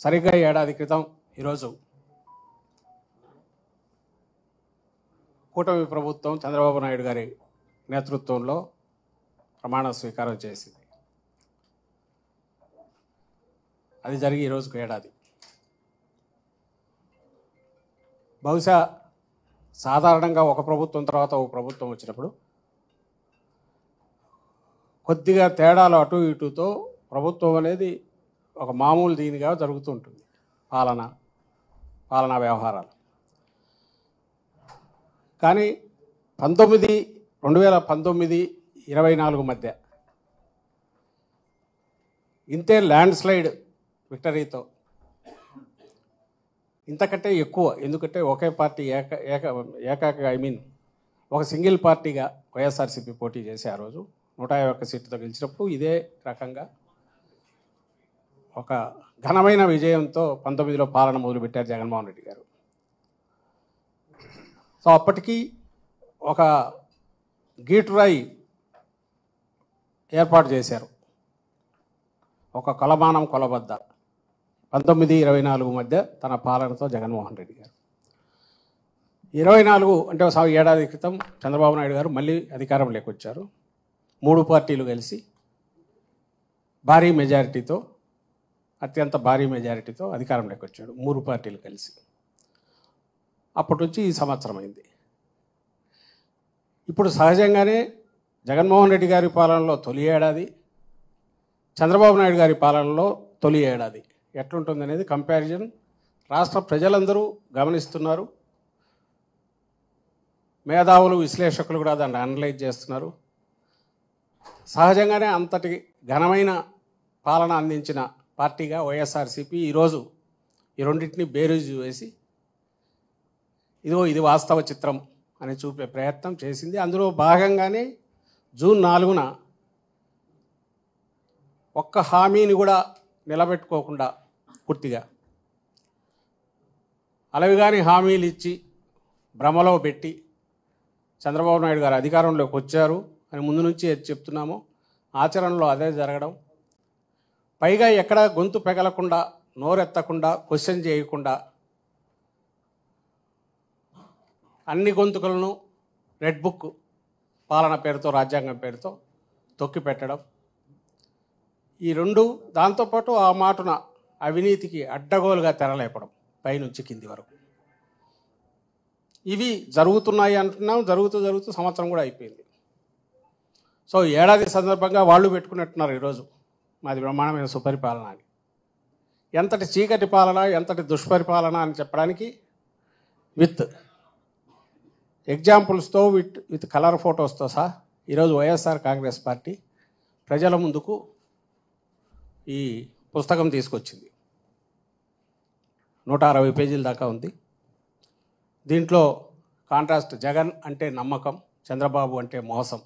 సరిగ్గా ఏడాది క్రితం ఈరోజు కూటమి ప్రభుత్వం చంద్రబాబు నాయుడు గారి నేతృత్వంలో ప్రమాణ స్వీకారం చేసింది. అది జరిగి ఈరోజుకు ఏడాది. బహుశా సాధారణంగా ఒక ప్రభుత్వం తర్వాత ఒక ప్రభుత్వం వచ్చినప్పుడు కొద్దిగా తేడాలు అటు ఇటుతో ప్రభుత్వం అనేది ఒక మామూలు దీనిగా జరుగుతూ ఉంటుంది. పాలనా వ్యవహారాలు. కానీ 2019-24 మధ్య ఇంతే ల్యాండ్ స్లైడ్ విక్టరీతో ఇంతకంటే ఎక్కువ, ఎందుకంటే ఒకే పార్టీ ఒక సింగిల్ పార్టీగా వైఎస్ఆర్సీపీ పోటీ చేసి ఆ రోజు 151 సీట్లతో గెలిచినప్పుడు ఇదే రకంగా ఒక ఘనమైన విజయంతో 19లో పాలన మొదలుపెట్టారు జగన్మోహన్ రెడ్డి గారు. సో అప్పటికి ఒక గీటురాయి ఏర్పాటు చేశారు, ఒక కొలబద్ద 19-24 మధ్య తన పాలనతో జగన్మోహన్ రెడ్డి గారు. 24 అంటే ఏడాది క్రితం చంద్రబాబు నాయుడు గారు మళ్ళీ అధికారంలోకి వచ్చారు. 3 పార్టీలు కలిసి అత్యంత భారీ మెజారిటీతో అధికారంలోకి వచ్చాడు. 3 పార్టీలు కలిసి. అప్పటి నుంచి ఈ సంవత్సరం అయింది. ఇప్పుడు సహజంగానే జగన్మోహన్ రెడ్డి గారి పాలనలో తొలి ఏడాది, చంద్రబాబు నాయుడు గారి పాలనలో తొలి ఏడాది ఎట్లుంటుంది అనేది కంపారిజన్ రాష్ట్ర ప్రజలందరూ గమనిస్తున్నారు. మేధావులు, విశ్లేషకులు కూడా దాన్ని అనలైజ్ చేస్తున్నారు. సహజంగానే అంతటి ఘనమైన పాలన అందించిన పార్టీగా వైఎస్ఆర్సీపీ ఈరోజు ఈ రెండింటిని బేరీజు వేసి ఇది వాస్తవ చిత్రం అని చూపే ప్రయత్నం చేసింది. అందులో భాగంగానే జూన్ 4న ఒక్క హామీని కూడా నిలబెట్టుకోకుండా పూర్తిగా అలవిగాని హామీలు ఇచ్చి భ్రమలో పెట్టి చంద్రబాబు నాయుడు గారు అధికారంలోకి వచ్చారు అని ముందు నుంచి చెప్తున్నాము. ఆచరణలో అదే జరగడం, పైగా ఎక్కడ గొంతు పెగలకుండా, నోరెత్తకుండా, క్వశ్చన్ చేయకుండా అన్ని గొంతుకలను రెడ్ బుక్ పాలన పేరుతో, రాజ్యాంగం పేరుతో తొక్కి పెట్టడం, ఈ రెండు, దాంతోపాటు ఆ మాటున అవినీతికి అడ్డగోలుగా తెరలేపడం పైనుంచి కింది వరకు. ఇవి జరుగుతున్నాయి అంటున్నాం. జరుగుతూ సంవత్సరం కూడా అయిపోయింది. సో ఏడాది సందర్భంగా వాళ్ళు పెట్టుకున్నట్టున్నారు ఈరోజు మాది బ్రహ్మాండమైన సుపరిపాలన అని. ఎంతటి చీకటి పాలన, ఎంతటి దుష్పరిపాలన అని చెప్పడానికి విత్ ఎగ్జాంపుల్స్తో, విత్ కలర్ ఫొటోస్తో సహా ఈరోజు వైఎస్ఆర్ కాంగ్రెస్ పార్టీ ప్రజల ముందుకు ఈ పుస్తకం తీసుకొచ్చింది. 160 పేజీల దాకా ఉంది. దీంట్లో కాంట్రాస్ట్ జగన్ అంటే నమ్మకం, చంద్రబాబు అంటే మోసం